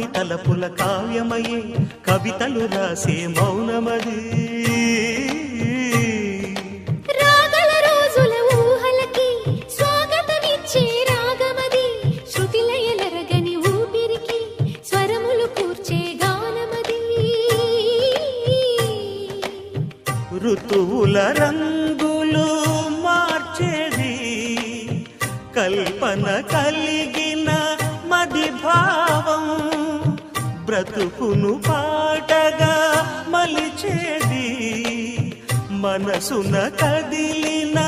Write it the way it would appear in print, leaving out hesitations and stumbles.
కమ్మని తలపుల కావ్యమయే కవితలు రాసే మౌనమది రాగల రోజుల ఊహలకి స్వాగతమిచ్చే రాగమది శృతిలయలరగని ఊపిరికి స్వరములు కూర్చే గానమది ఋతువుల రంగులు మార్చేది కల్పన కలిగిన మది భావం బ్రతుకును పాటగా మలిచేది మనసున కదిలిన